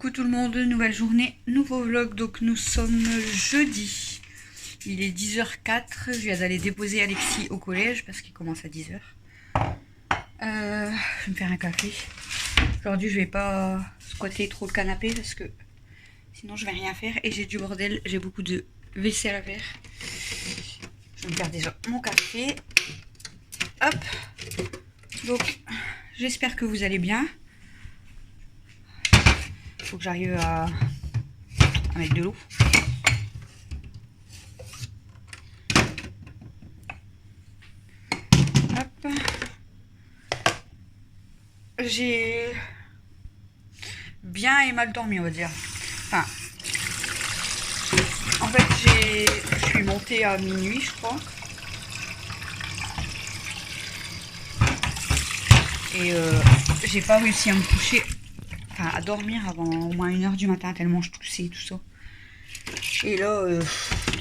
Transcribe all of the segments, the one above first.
Coucou tout le monde, nouvelle journée, nouveau vlog. Donc nous sommes jeudi. Il est 10h04. Je viens d'aller déposer Alexis au collège parce qu'il commence à 10h. Je vais me faire un café. Aujourd'hui je vais pas squatter trop le canapé parce que sinon je vais rien faire et j'ai du bordel. J'ai beaucoup de vaisselle à faire. Je vais me faire déjà mon café. Hop. Donc j'espère que vous allez bien. Faut que j'arrive à mettre de l'eau. Hop. J'ai bien et mal dormi, on va dire. Enfin, en fait, je suis montée à minuit, je crois. Et j'ai pas réussi à me coucher, enfin à dormir avant au moins 1h du matin, tellement je toussais et tout ça. Et là,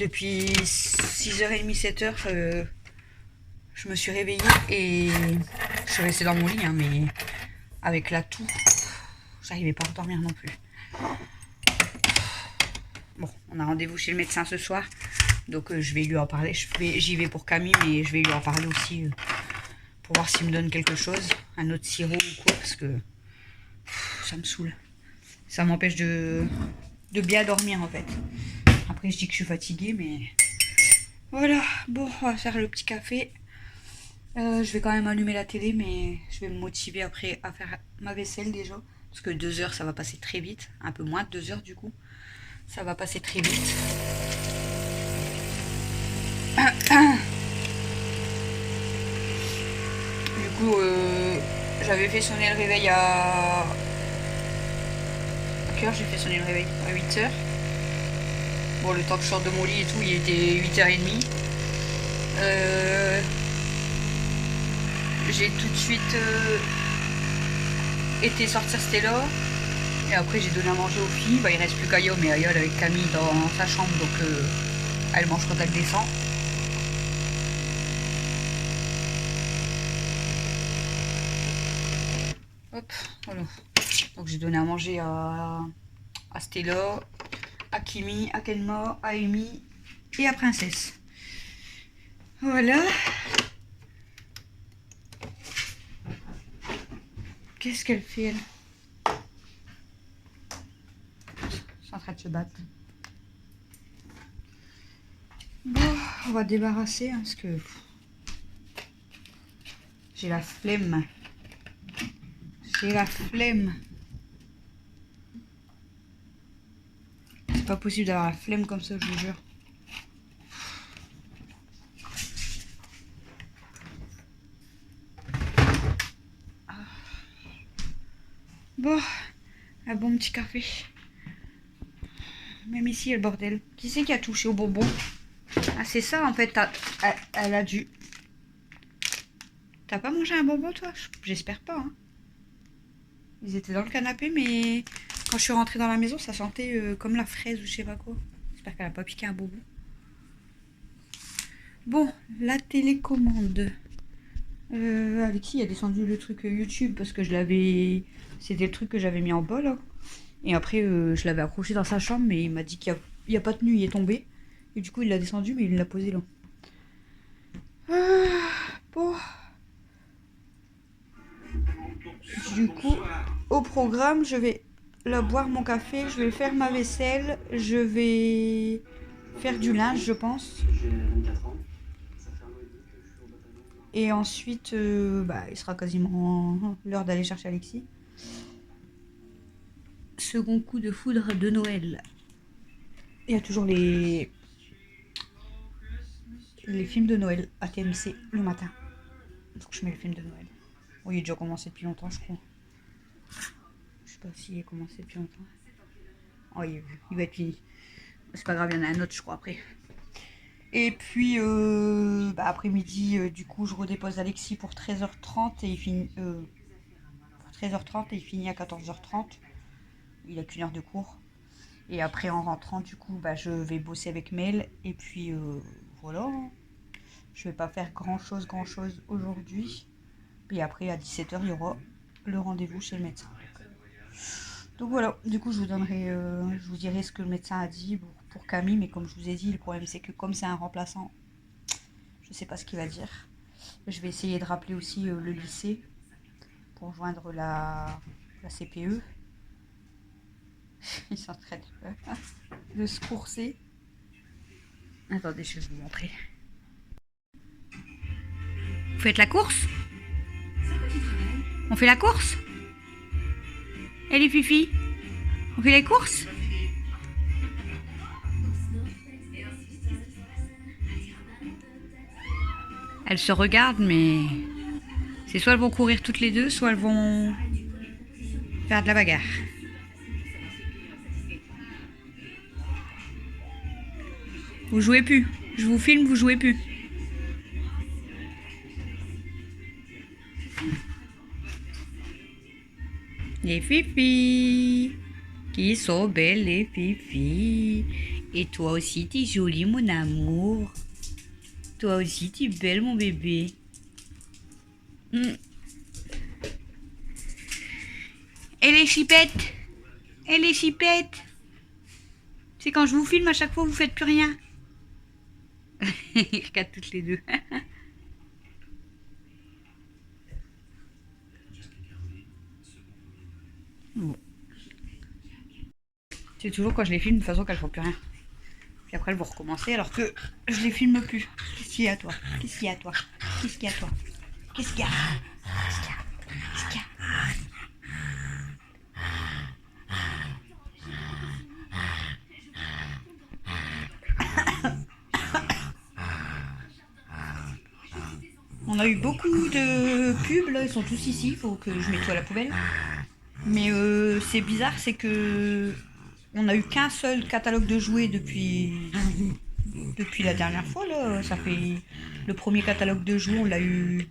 depuis 6h30, 7h, je me suis réveillée et je suis restée dans mon lit, hein, mais avec la toux, j'arrivais pas à dormir non plus. Bon, on a rendez-vous chez le médecin ce soir, donc je vais lui en parler. J'y vais pour Camille, mais je vais lui en parler aussi pour voir s'il me donne quelque chose, un autre sirop ou quoi, parce que ça me saoule. Ça m'empêche de bien dormir en fait. Après, je dis que je suis fatiguée, mais voilà. Bon, on va faire le petit café. Je vais quand même allumer la télé, mais je vais me motiver après à faire ma vaisselle déjà. Parce que 2 heures, ça va passer très vite. Un peu moins de 2 heures du coup. Ça va passer très vite. Du coup, j'avais fait sonner le réveil à... À quelle heure j'ai fait sonner le réveil? À 8h. Bon, le temps que je sorte de mon lit et tout, il était 8h30. J'ai tout de suite été sortir Stella. Et après, j'ai donné à manger aux filles. Bah, il reste plus qu'Ayo, mais Ayo avec Camille dans sa chambre, donc elle mange quand elle descend. Hop, voilà. Donc j'ai donné à manger à Stella, à Kimi, à Kenma, à Amy et à Princesse. Voilà. Qu'est-ce qu'elle fait, elle? C'est en train de se battre. Bon, on va débarrasser hein, parce que j'ai la flemme. J'ai la flemme. C'est pas possible d'avoir la flemme comme ça, je vous jure. Bon, un bon petit café. Même ici, il y a le bordel. Qui c'est qui a touché au bonbon? Ah, c'est ça, en fait. Elle a dû... T'as pas mangé un bonbon, toi? J'espère pas, hein. Ils étaient dans le canapé, mais quand je suis rentrée dans la maison, ça sentait comme la fraise ou je sais pas quoi. J'espère qu'elle a pas piqué un bonbon. Bon, la télécommande. Alexis a descendu le truc YouTube parce que je l'avais... C'était le truc que j'avais mis en bas, là. Et après, je l'avais accroché dans sa chambre, mais il m'a dit qu'il n'y a pas tenu, il est tombé. Et du coup, il l'a descendu, mais il l'a posé là. Bon. Du coup, au programme, je vais là boire mon café, je vais faire ma vaisselle, je vais faire du linge, je pense. Et ensuite, il sera quasiment l'heure d'aller chercher Alexis. Second coup de foudre de Noël. Il y a toujours les films de Noël à TMC le matin. Donc je mets le film de Noël. Oui, il est déjà commencé depuis longtemps, je crois. Je sais pas s'il est commencé depuis longtemps. Oh, il va être fini. C'est pas grave, il y en a un autre, je crois, après. Et puis, après-midi, du coup, je redépose Alexis pour 13h30 et il finit... pour 13h30 et il finit à 14h30. Il a qu'une heure de cours. Et après, en rentrant, du coup, je vais bosser avec Mel. Et puis, voilà. Je vais pas faire grand-chose aujourd'hui. Puis après, à 17h, il y aura le rendez-vous chez le médecin. Donc voilà, du coup je vous donnerai, je vous dirai ce que le médecin a dit pour Camille, mais comme je vous ai dit, le problème c'est que comme c'est un remplaçant, je sais pas ce qu'il va dire. Je vais essayer de rappeler aussi le lycée pour joindre la CPE. Ils sont en train de se courser. Attendez, je vais vous montrer. Vous faites la course? On fait la course? Et les filles? On fait les courses? Elles se regardent, mais c'est soit elles vont courir toutes les deux, soit elles vont faire de la bagarre. Vous jouez plus. Je vous filme, vous jouez plus. Les filles, qui sont belles les filles. Et toi aussi, t'es jolie mon amour. Toi aussi, t'es belle mon bébé. Et les chipettes? Et les chipettes? C'est quand je vous filme à chaque fois vous faites plus rien. Ils regardent toutes les deux. Bon. C'est toujours quand je les filme de façon qu'elles font plus rien. Puis après elles vont recommencer alors que je les filme plus. Qu'est-ce qu'il y a à toi? Qu'est-ce qu'il y a à toi? Qu'est-ce qu'il y a à toi? Qu'est-ce qu'il y a? Qu'est-ce qu'il y a? Qu'est-ce qu'il y a? On a eu beaucoup de pubs, là, ils sont tous ici, il faut que je mette tout à la poubelle. Mais c'est bizarre, c'est que on n'a eu qu'un seul catalogue de jouets depuis la dernière fois, là. Ça fait le premier catalogue de jouets, on l'a eu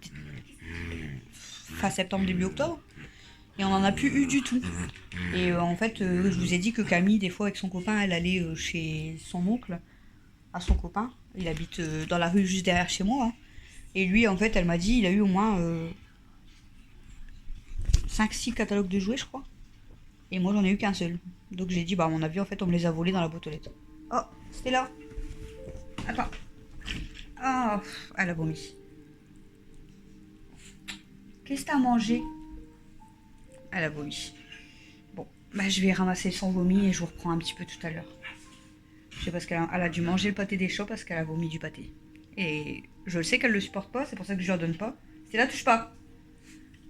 fin septembre, début octobre. Et on n'en a plus eu du tout. Et en fait, je vous ai dit que Camille, des fois, avec son copain, elle allait chez son oncle, à son copain. Il habite dans la rue juste derrière chez moi, hein. Et lui, en fait, elle m'a dit, il a eu au moins 5-6 catalogues de jouets, je crois. Et moi, j'en ai eu qu'un seul. Donc j'ai dit, bah à mon avis, en fait, on me les a volés dans la boîte aux lettres. Oh, c'était là. Attends. Oh, elle a vomi. Qu'est-ce que t'as mangé? Elle a vomi. Bon, bah je vais ramasser son vomi et je vous reprends un petit peu tout à l'heure. Je sais parce qu'elle a dû manger le pâté des chats parce qu'elle a vomi du pâté. Et je le sais qu'elle le supporte pas, c'est pour ça que je lui en donne pas. C'est là, touche pas.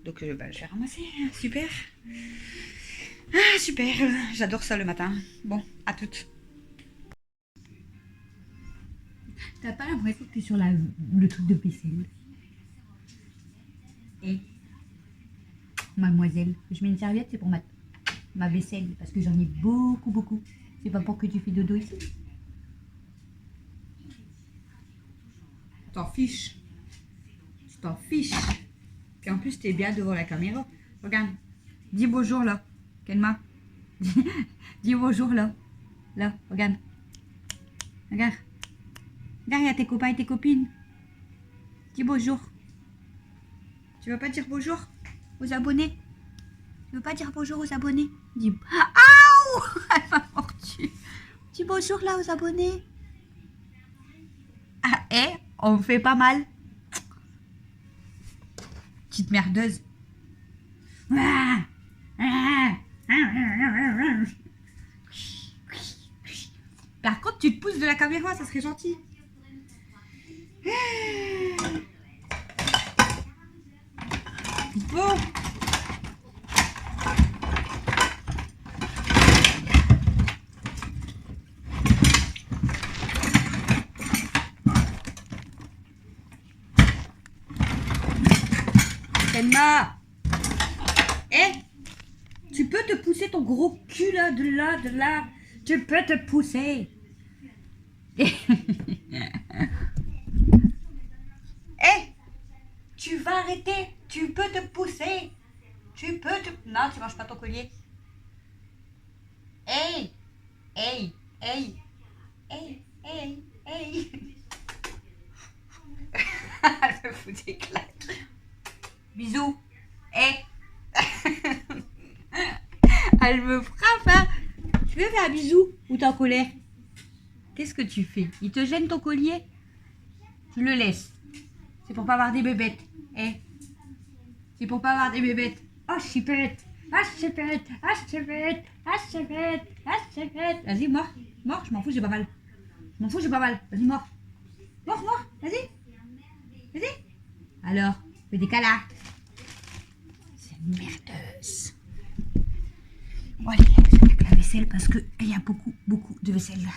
Donc bah, je vais ramasser. Super. Ah, super. J'adore ça le matin. Bon, à toutes. T'as pas l'impression que t'es sur le truc de vaisselle? Et mademoiselle, je mets une serviette, c'est pour ma vaisselle, parce que j'en ai beaucoup, beaucoup. C'est pas pour que tu fais dodo ici. T'en fiches. Tu t'en fiches. Puis en plus, t'es bien devant la caméra. Regarde. Dis bonjour là. Kenma. Dis bonjour là. Là, regarde. Regarde. Regarde, il y a tes copains et tes copines. Dis bonjour. Tu veux pas dire bonjour aux abonnés? Tu veux pas dire bonjour aux abonnés? Dis. Aouh! Elle m'a mordu. Dis bonjour là aux abonnés. Ah, on me fait pas mal. Petite merdeuse. Par contre, tu te pousses de la caméra, ça serait gentil. Bon. Emma. Tu peux te pousser ton gros cul là, de là, de là. Tu peux te pousser. Tu vas arrêter. Tu peux te pousser. Tu peux te... Non, tu manges pas ton collier. Hey. Elle me fout des claques. Bisous. Elle me frappe, hein. Tu veux faire un bisou ou t'es en colère? Qu'est-ce que tu fais? Il te gêne ton collier? Tu le laisses. C'est pour pas avoir des bébêtes. Eh? C'est pour pas avoir des bébêtes. Oh, chipette. Ah, chipette. Ah, chipette. Ah, chipette. Ah, chipette. Vas-y, mors. Mors, je m'en fous, j'ai pas mal. Je m'en fous, j'ai pas mal. Vas-y, mors. Mors, mors. Vas-y. Vas-y. Alors, fais des câlins. C'est une merdeuse. Bon, allez, je vais mettre la vaisselle parce qu'il y a beaucoup de vaisselle là.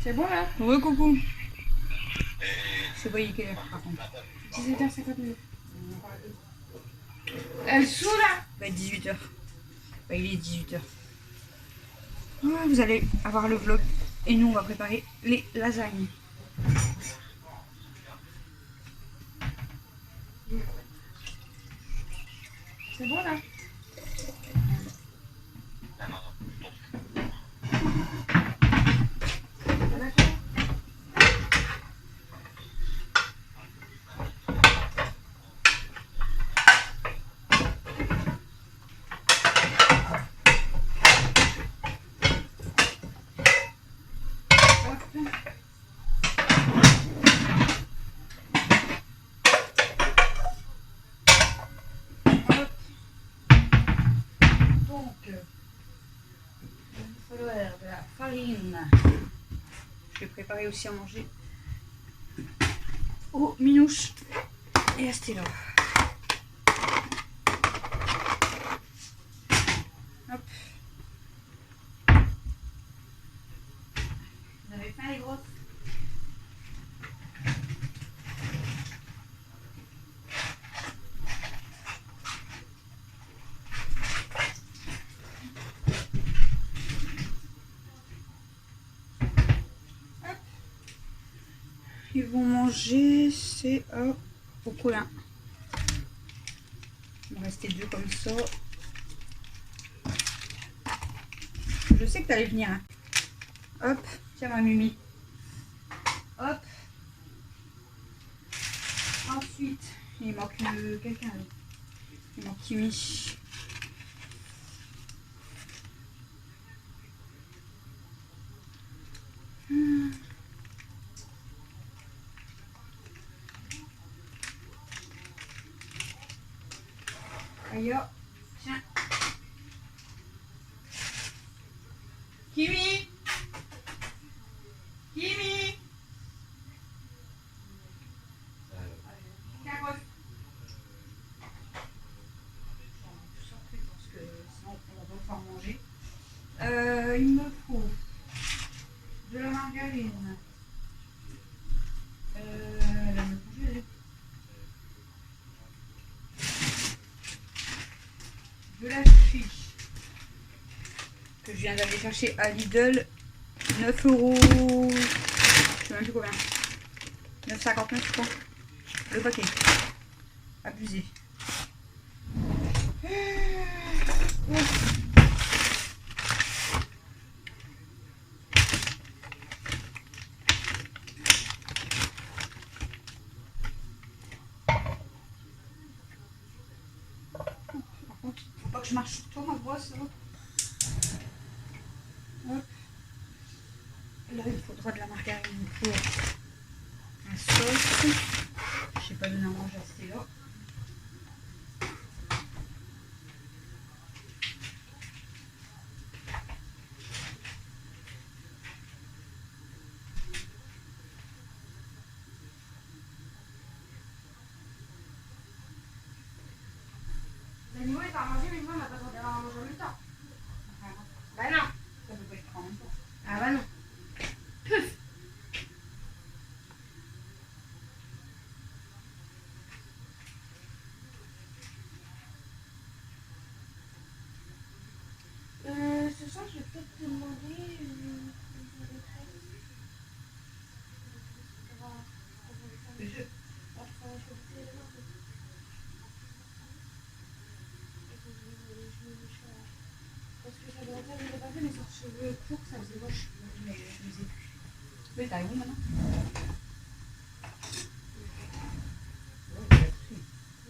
C'est bon là? Ouais, coucou. C'est pas quelle heure par contre. 17h59. Elle saoule là? Il va être 18h. Bah, il est 18h. Vous allez avoir le vlog. Et nous, on va préparer les lasagnes. C'est bon là? margarine. Je vais préparer aussi à manger aux Minouches et à Stella. Hop. Vous avez faim les grosses? Ils vont manger, c'est au colin. Il va rester 2 comme ça. Je sais que tu allais venir. Hein. Hop, tiens ma Mimi. Hop. Ensuite, il manque quelqu'un. Il manque Kimi. Aïe, tiens. Kimi. Kimi. Carole. Parce que sinon on va pas manger. Il me faut de la margarine. Elle va me congeler. De la fiche que je viens d'aller chercher à Lidl, 9 €. Je sais même plus combien. 9,59 je crois. Le paquet. Abusé. Faut pas que je marche sur toi ma brosse. Hop. Là il faudra de la margarine pour la sauce. Je sais pas donner à manger à Stella. L'animal est pas mangé, mais moi on n'a pas le droit d'avoir à manger en même temps. Bah non. Ça peut pas être en même temps. Ah bah non. Ce soir, je vais peut-être te demander Le jeu. Parce que ça doit être, je l'ai pas fait, mais sur cheveux courts, ça faisait moche. Mais je les ai plus. Mais t'as où maintenant?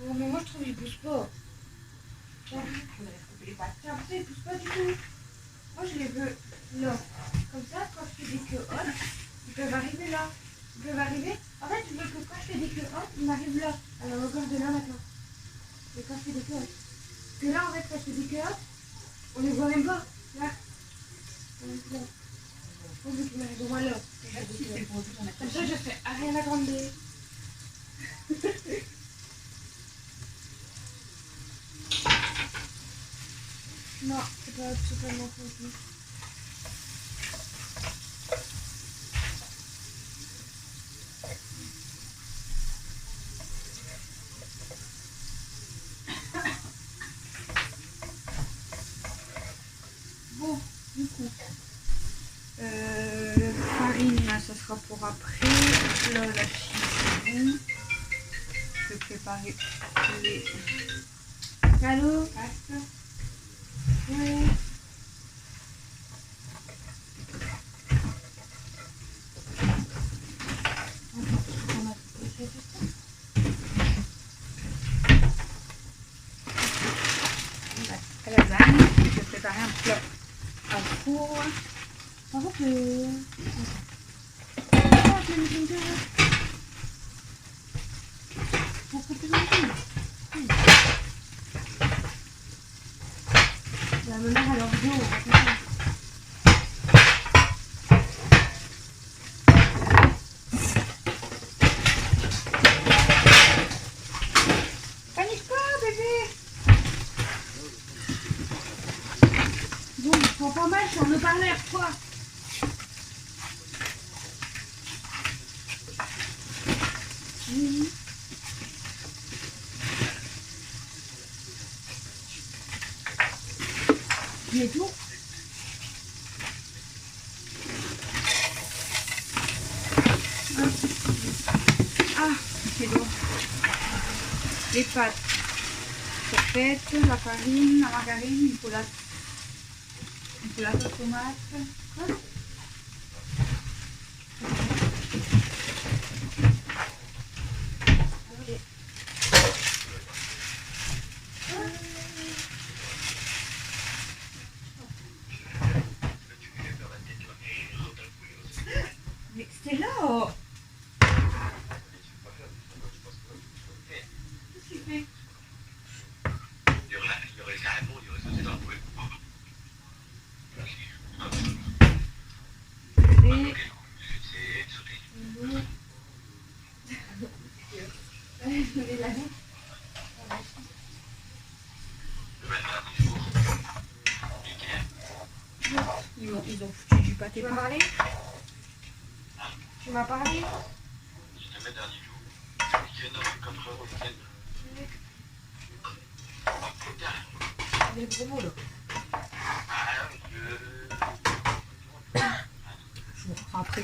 Non, mais moi je trouve qu'ils poussent pas. On avait coupé les pattes. J'ai l'impression qu'ils poussent pas du tout. Moi je les veux là. Comme ça, quand je fais des queues hautes, ils peuvent arriver là. Ils peuvent arriver. En fait, je veux que quand je fais des queues hautes, ils m'arrivent là. À la longueur de là maintenant. Mais quand je fais des queues hautes. Parce que là, en fait, quand je fais des queues hautes, on les voit même pas. Là. Là. On veut qu'ils m'arrivent au moins là. Comme ça, je fais Ariana Grande. Non, c'est pas totalement faux. Bon, du coup, farine, là, ça sera pour après. Là, la chine, c'est bon. Je vais préparer les Allô? pâtes. Oui. La lasagne, je vais préparer un plat à four. En fait, ma mère, elle en vidéo, on va faire ça. haut-parleur, quoi. Mais tout. Ah, c'est lourd. Les pâtes. Cette la farine, la margarine, il faut la tomate. Quoi? Ok. Mais c'est là. Oh. Qu'est-ce que tu fais? Ils ont foutu du pâté. Tu m'as parlé? Tu m'as parlé? Les gros mots là. Je vous reprends après.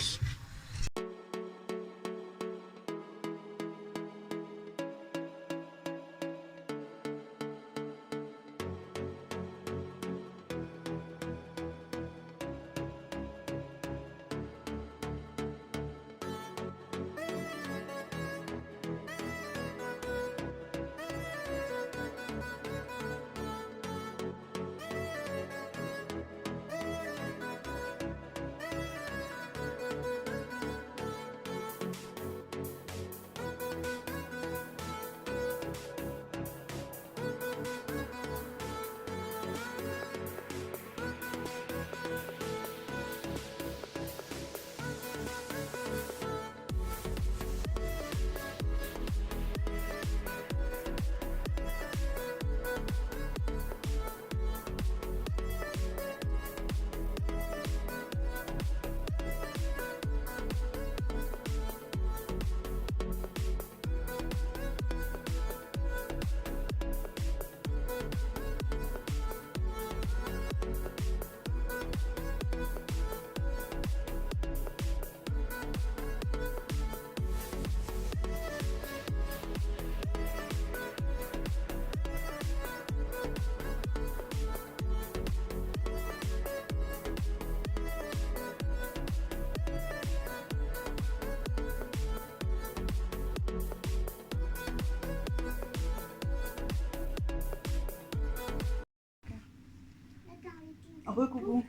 Recoucou.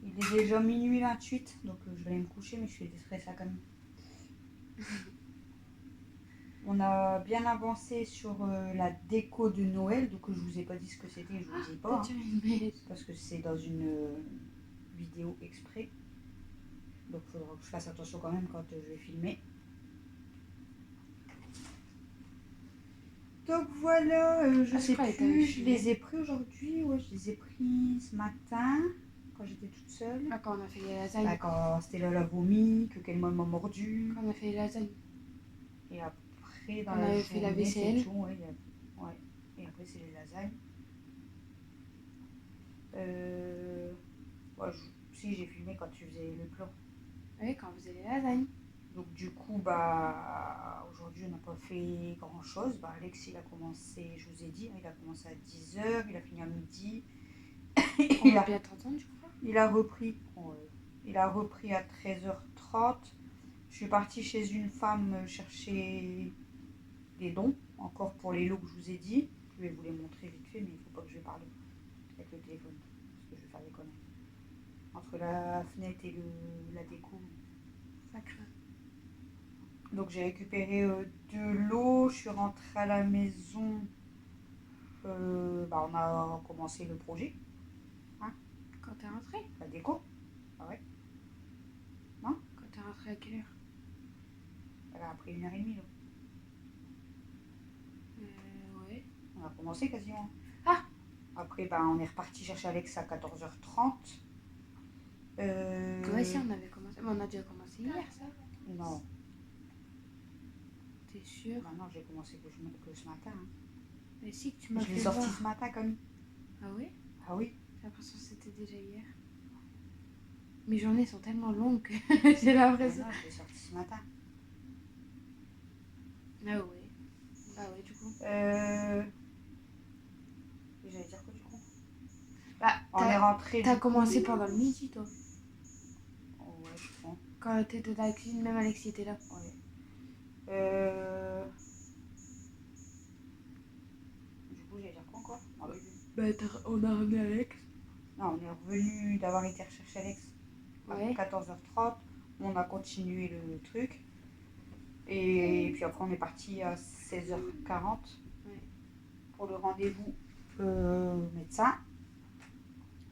Il est déjà minuit 28, donc je vais aller me coucher, mais je suis déstressée quand même. On a bien avancé sur la déco de Noël, donc je vous ai pas dit ce que c'était, je vous dis pas, hein, parce que c'est dans une vidéo exprès. Donc il faudra que je fasse attention quand même quand je vais filmer. Donc voilà, je sais plus, je les ai pris aujourd'hui, ouais, je les ai pris ce matin, quand j'étais toute seule. Ah, quand on a fait les lasagnes. Bah, quand Stella l'a vomi, que quelqu'un m'a mordu. Quand on a fait les lasagnes. Et après, dans on la avait journée, fait la vaisselle. c'est tout, ouais, ouais. Et après, c'est les lasagnes. Ouais, si, j'ai filmé quand tu faisais le plan. Oui, quand vous faisait les lasagnes. Donc du coup, bah, aujourd'hui, on n'a pas fait grand-chose. Bah, Alex, il a commencé, je vous ai dit, hein, il a commencé à 10h, il a fini à midi. On a bien entendu, je crois. Il a repris à 13h30. Je suis partie chez une femme chercher des dons, encore pour les lots que je vous ai dit. Je vais vous les montrer vite fait, mais il ne faut pas que je parle avec le téléphone, parce que je vais faire des conneries. Entre la fenêtre et la déco, Ça craint. donc j'ai récupéré de l'eau, je suis rentrée à la maison, on a commencé le projet. Hein? Quand t'es rentrée? La déco. Ah ouais. Quand t'es rentrée à quelle heure? Elle a pris 1h30 là. Ouais. On a commencé quasiment. Ah Après, ben, on est reparti chercher Alex à 14h30. Ouais, si, on avait commencé. Mais on a déjà commencé hier, ça. Non, T'es sûr? bah non, j'ai commencé que ce matin. Hein. Mais si, que tu m'as Je fait l'ai sorti voir. ce matin, comme. Ah oui? Ah oui. J'ai l'impression que c'était déjà hier. Mes journées sont tellement longues que j'ai l'impression. Non, je l'ai sorti ce matin. Ah ouais. Bah ouais, du coup. J'allais dire quoi du coup? Bah, On est rentré. t'as commencé pendant le midi, toi. Oh, ouais, je crois. Quand t'étais dans la cuisine, même Alexis était là. Ouais. Du coup, j'allais dire quoi encore? Bah, on a ramené Alex. Non, on est revenu d'avoir été rechercher Alex à Ouais. 14h30. On a continué le truc. Et puis après, on est parti à 16h40 Ouais. pour le rendez-vous médecin.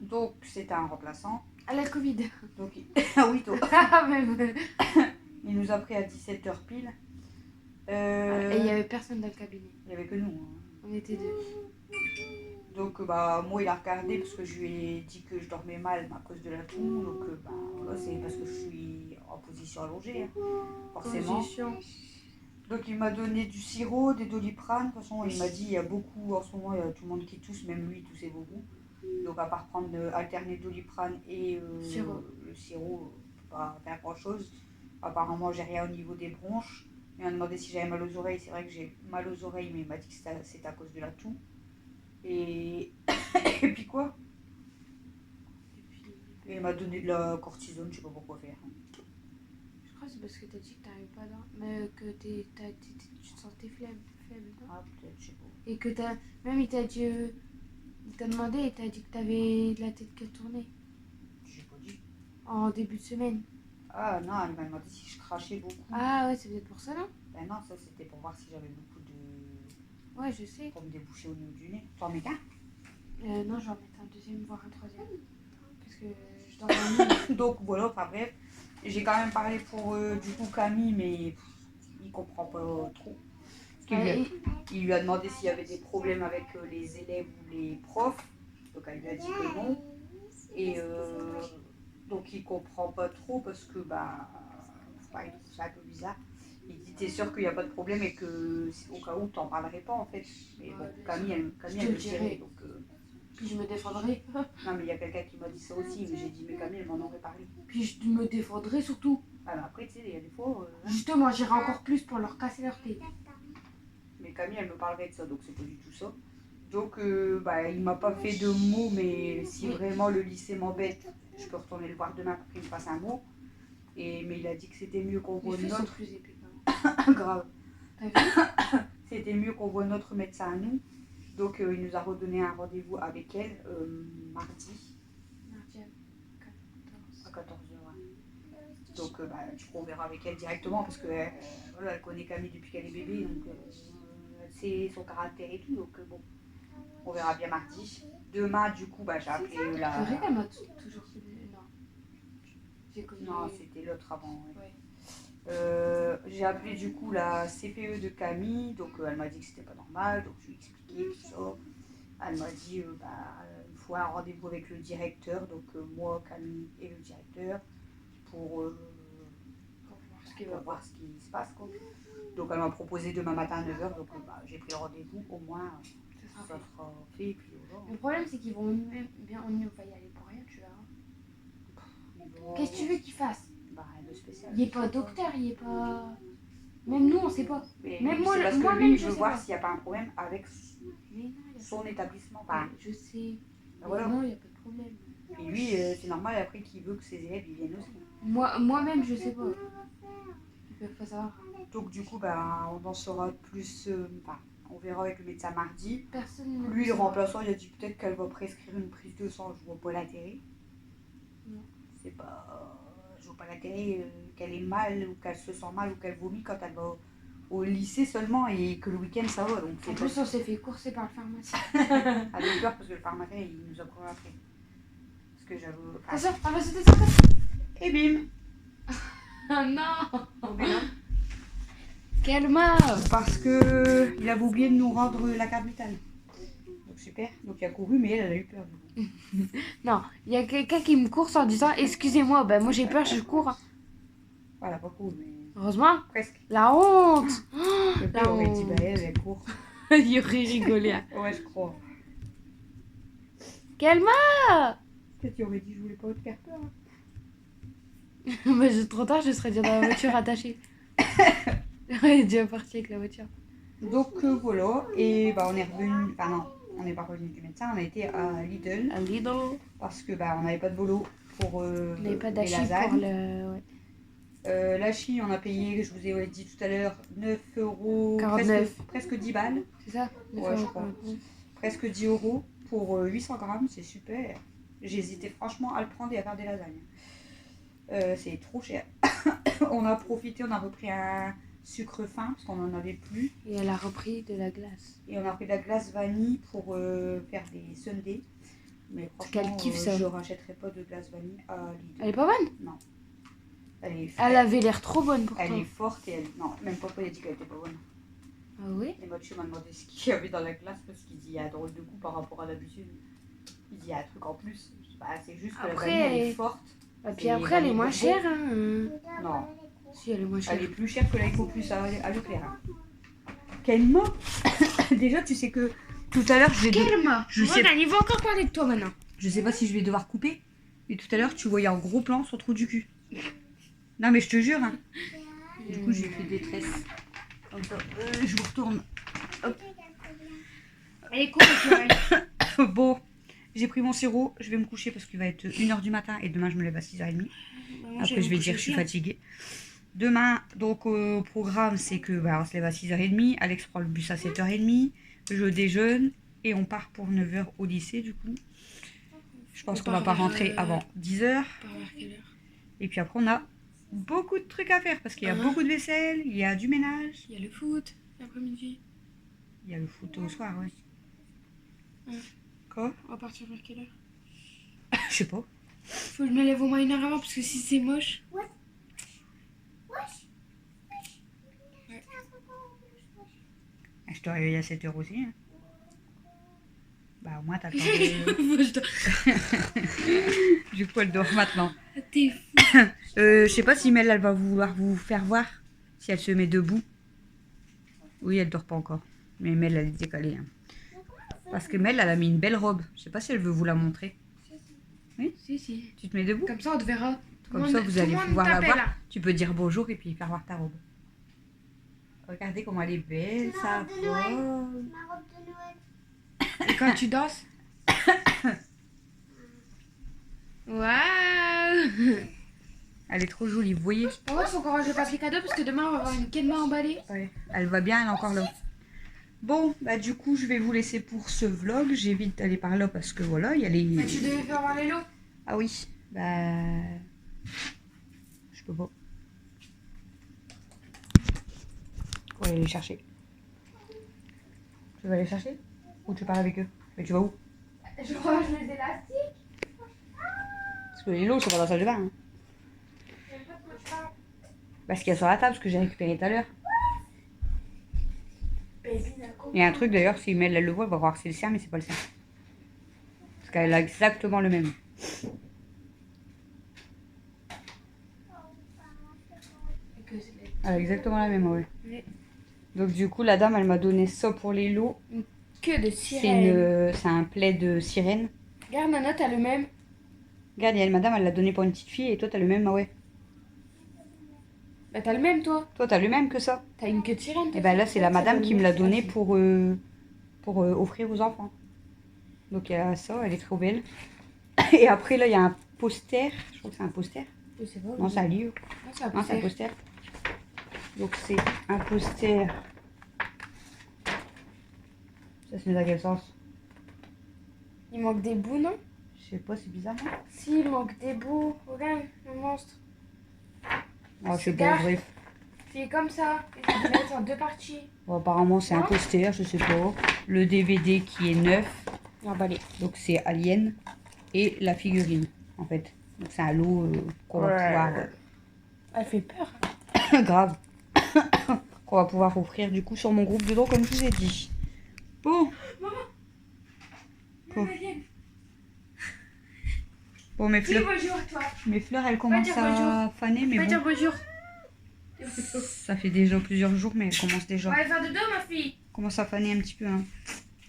Donc, c'était un remplaçant. À la Covid. Donc, ah oui, donc, Même. il nous a pris à 17h pile. Et il n'y avait personne dans le cabinet. Il n'y avait que nous. Hein. On était deux. Donc, bah, moi, il a regardé parce que je lui ai dit que je dormais mal à cause de la toux. Donc, bah, voilà, c'est parce que je suis en position allongée, hein, forcément. Position. Donc, il m'a donné du sirop, des Doliprane. De toute façon, il m'a dit il y a beaucoup, en ce moment, il y a tout le monde qui tousse, même lui, il toussait beaucoup. Donc, à part prendre alterner Doliprane et Sirop. le sirop, on peut pas faire grand chose. Apparemment, j'ai rien au niveau des bronches. Il m'a demandé si j'avais mal aux oreilles. C'est vrai que j'ai mal aux oreilles, mais il m'a dit que c'était à cause de la toux. Et, et puis quoi? Et il m'a donné de la cortisone, je sais pas pourquoi faire. Je crois que c'est parce que t'as dit que t'arrives pas dans. Mais que tu te sentais faible, non? Ah, peut-être, je sais pas. Et que t'as. Même il t'a dit. Il t'a demandé et t'as dit que t'avais la tête qui tournait. J'ai pas dit. En début de semaine. Ah non, elle m'a demandé si je crachais beaucoup. Ah ouais, c'est peut-être pour ça, non? Ben non, ça c'était pour voir si j'avais beaucoup de. Ouais, je sais. Pour me déboucher au niveau du nez. T'en mets qu'un? Non, je vais en mettre un deuxième, voire un troisième. Parce que je dors en nuit. Donc voilà, enfin bref. J'ai quand même parlé pour du coup Camille, mais il comprend pas trop. Parce il lui a demandé s'il y avait des problèmes avec les élèves ou les profs. Donc elle lui a dit que non. Et donc il comprend pas trop parce que bah, il trouve ça un peu bizarre. Il dit t'es sûr qu'il n'y a pas de problème et que au cas où t'en parlerais pas en fait. Mais bon, Camille elle le dirait. Donc, Puis je me défendrai. non mais il y a quelqu'un qui m'a dit ça aussi, mais j'ai dit mais Camille elle m'en aurait parlé. Puis je me défendrai surtout. Ah, mais après tu sais, il y a des fois. Justement, j'irai encore plus pour leur casser leur tête. Mais Camille elle me parlerait de ça, donc c'est pas du tout ça. Donc bah, il m'a pas fait de mots, mais si vraiment le lycée m'embête, je peux retourner le voir demain pour qu'il me fasse un mot. Mais il a dit que c'était mieux qu'on voit notre. Plus épais, Grave. C'était mieux qu'on voit notre médecin à nous. Donc il nous a redonné un rendez-vous avec elle mardi. Mardi à 14h. Donc bah, du coup on verra avec elle directement parce que voilà, elle connaît Camille depuis qu'elle est bébé. Donc elle sait son caractère et tout. Donc bon, on verra bien mardi. Demain du coup bah, j'ai appelé la. C'est vrai qu'elle m'a toujours fait non. J'ai connu. Non, c'était l'autre avant. Ouais. J'ai appelé du coup la CPE de Camille, donc elle m'a dit que c'était pas normal, donc je lui ai expliqué tout ça. Elle m'a dit il faut un rendez-vous avec le directeur, donc moi, Camille et le directeur, pour voir ce qui se passe. Quoi. Donc elle m'a proposé demain matin à 9h, donc j'ai pris le rendez-vous, au moins ça sera fait. Puis, le problème c'est qu'ils vont même bien, on va y aller pour rien, tu verras. Qu'est-ce que tu veux qu'ils fassent? Le spécial. Il n'est pas docteur, il n'est pas. Même nous, on ne sait pas. Mais même moi, parce que lui, il veut voir s'il n'y a pas un problème avec son établissement. Je sais. Voilà. Non, il n'y a pas de problème. Et lui, c'est normal après qu'il veut que ses élèves ils viennent aussi. Moi-même, je sais pas. Ils peuvent pas savoir. Donc du coup, on en saura plus. On verra avec le médecin mardi. Personne. Lui, le remplaçant, il a dit peut-être qu'elle va prescrire une prise de sang. Je vois pas l'intérêt. Non. C'est pas. Je vois pas l'intérêt qu'elle ait mal ou qu'elle se sent mal ou qu'elle vomit quand elle va au lycée seulement et que le week-end ça va. Donc en plus, on s'est fait courser par le pharmacien. Avec peur parce que le pharmacien il nous a couru après. Parce que j'avoue. Attention, on va sauter ça. Et bim. Oh non. Oh, mais non. Quelle main. Parce que il avait oublié de nous rendre la carte vitale. Donc super. Donc il a couru, mais elle a eu peur. Du coup. Non, il y a quelqu'un qui me course en disant excusez-moi, ben moi j'ai peur, je cours. Voilà, pas couru, mais Heureusement, presque. la honte. Le La père aurait dit, bah honte. elle court. Il aurait rigolé. Hein. Ouais, je crois. Calma. Peut-être qu'il aurait dit, je voulais pas te faire peur. Mais c'est trop tard, je serais déjà dans la voiture attachée. J'aurais déjà parti avec la voiture. Donc voilà, et bah on est revenu, enfin non, on n'est pas revenu du médecin, on a été à Lidl À Lidl. parce que bah on n'avait pas de bolo pour On n'avait pas les d'achis lasagnes. pour le. Ouais. L'achis, on a payé, je vous ai dit tout à l'heure, 9 euros, 49. presque 10 balles, C'est ça? Ouais, je crois. Presque 10 euros pour 800 grammes, c'est super. J'hésitais franchement à le prendre et à faire des lasagnes. C'est trop cher. On a profité, on a repris un sucre fin parce qu'on n'en avait plus. Et elle a repris de la glace. Et on a pris de la glace vanille pour faire des sundaes. Mais Parce qu'elle franchement, kiffe ça. je ne rachèterai pas de glace vanille à Lidl. Elle est pas bonne? Non. Elle est, Elle avait l'air trop bonne pourtant. elle est forte et elle... Non, même papa il a dit qu'elle était pas bonne. Ah oui? Et Mathieu m'a demandé ce qu'il y avait dans la glace parce qu'il dit il y a un drôle de goût par rapport à d'habitude. Il dit il y a un truc en plus. Je dis, bah, c'est juste que Après, la vanille elle est forte. Et puis C'est après, elle est vanille moins Bourbon. chère. Hein. Non, Si, elle est moins chère. elle est plus chère que la Eco Plus à Leclerc. Hein. Quel mot. Déjà, tu sais que tout à l'heure, je vais... Calme. Je sais- Regarde, il va encore parler de toi maintenant. Je sais pas si je vais devoir couper. Mais tout à l'heure, tu voyais en gros plan son trou du cul. Non, mais je te jure. Hein. Du coup, j'ai fait des tresses. Comme ça. Je vous retourne. Elle est cool, Bon, j'ai pris mon sirop. Je vais me coucher parce qu'il va être 1h du matin. Et demain, je me lève à 6h30. Après, je vais dire que je suis fatiguée. Demain, donc, au programme, c'est que bah, on se lève à 6h30. Alex prend le bus à 7h30. Je déjeune. Et on part pour 9h au lycée, du coup. Je pense On qu'on va pas part vers, rentrer avant 10h. Par vers quelle heure? Et puis après, on a beaucoup de trucs à faire parce qu'il y a Hein? beaucoup de vaisselle, il y a du ménage. Il y a le foot l'après-midi. Il y a le foot au soir, ouais. Hein? Quoi? On va partir vers quelle heure? Je sais pas. Faut que je me lève au moins 1 heure avant parce que si c'est moche. Je te réveille à 7h aussi. Hein. Bah au moins t'as le temps de... Je dois- Du coup elle dort maintenant. T'es fou. Je sais pas si Mel elle va vouloir vous faire voir si elle se met debout. Oui elle dort pas encore. Mais Mel elle est décalée. Hein. Parce que Mel elle a mis une belle robe. Je sais pas si elle veut vous la montrer. Si, si. Tu te mets debout? Comme ça, on te verra. Tout Comme le ça monde- vous tout le allez monde pouvoir la t'appelle, voir. là. Tu peux dire bonjour et puis faire voir ta robe. Regardez comment elle est belle, sa robe. Ma robe de Noël. Et quand tu danses Waouh. Elle est trop jolie, vous voyez? Par contre, faut qu'on range le papier cadeau parce que demain, on va avoir une kenma emballée. Ouais. Elle va bien, elle est encore là. Bon, bah du coup, je vais vous laisser pour ce vlog. J'évite d'aller par là parce que voilà, il y a les... Mais tu devais faire voir les lots. Ah oui, bah... Je peux pas. Faut aller les chercher. Tu vas les chercher? Ou tu parles avec eux? Mais tu vas où? Je range les élastiques. Parce que les lots, c'est pas dans la salle de bain. Hein. J'aime pas de quoi tu parles. Parce qu'il y a sur la table, ce que j'ai récupéré tout à l'heure. Il y a un truc d'ailleurs, si Mel elle le voit, elle va croire que c'est le sien, mais c'est pas le sien. Parce qu'elle a exactement le même. Elle a exactement la même, ouais. Oui. Donc du coup, la dame, elle m'a donné ça pour les lots. Que de C'est sirène. c'est un plaid de sirène. Regarde, Nana, t'as le même. Regarde, il y a une madame, elle l'a donné pour une petite fille, et toi, t'as le même, ah ouais. Bah, t'as le même, toi. Toi, t'as le même que ça. T'as une queue de sirène. Et ben là, c'est la madame qui me l'a donné pour offrir aux enfants. Donc il y a ça, elle est trop belle. Et après, là, il y a un poster. Je crois que c'est un poster. Je sais pas. Non, c'est un livre. Non, c'est un Non, c'est un poster. poster. Donc c'est un poster. Ça se met dans quel sens? Il manque des bouts, non? Je sais pas, c'est bizarre. Non, Si, il manque des bouts. Regarde, le monstre. ah, je sais pas, Regarde. bref. C'est comme ça. Il faut mettre en 2 parties. Bon, apparemment, c'est un poster, je sais pas. Le DVD qui est neuf. Emballé. Donc c'est Alien. Et la figurine, en fait. Donc c'est un lot qu'on va pouvoir... Elle fait peur. grave. Qu'on va pouvoir offrir du coup sur mon groupe dedans, comme je vous ai dit. Bon. pauvre. Bon, mes Dis fleurs, bonjour, toi. elles commencent dire à faner, mais Va bon. dire bonjour. Ça fait déjà plusieurs jours, mais elles commencent déjà. On va aller faire dodo, ma fille. Commence à faner un petit peu. Hein.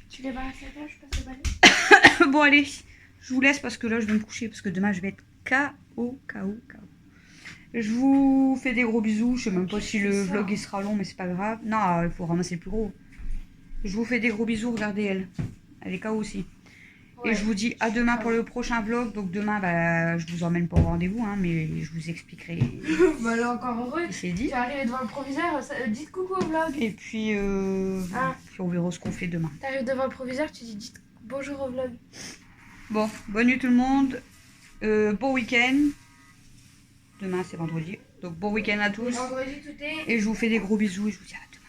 Tu débarrasses la table, je passe le balai. Bon, allez, je vous laisse parce que là, je vais me coucher. Parce que demain, je vais être KO. Je vous fais des gros bisous. Je sais même pas si le vlog il sera long, mais c'est pas grave. Non, il faut ramasser le plus gros. Je vous fais des gros bisous. Regardez elle. Elle est KO aussi. Ouais. Et je vous dis à demain pour le prochain vlog. Donc demain, bah, je vous emmène pas au rendez-vous, hein, mais je vous expliquerai. Bah là, encore heureux. C'est Tu dit. es arrivé devant le proviseur, dites coucou au vlog. Et puis, puis on verra ce qu'on fait demain. T'arrives devant le proviseur, tu dis dites bonjour au vlog. Bon, bonne nuit tout le monde. Bon week-end. Demain c'est vendredi. Donc bon week-end à tous. Vendredi, tout est. Et je vous fais des gros bisous et je vous dis à demain.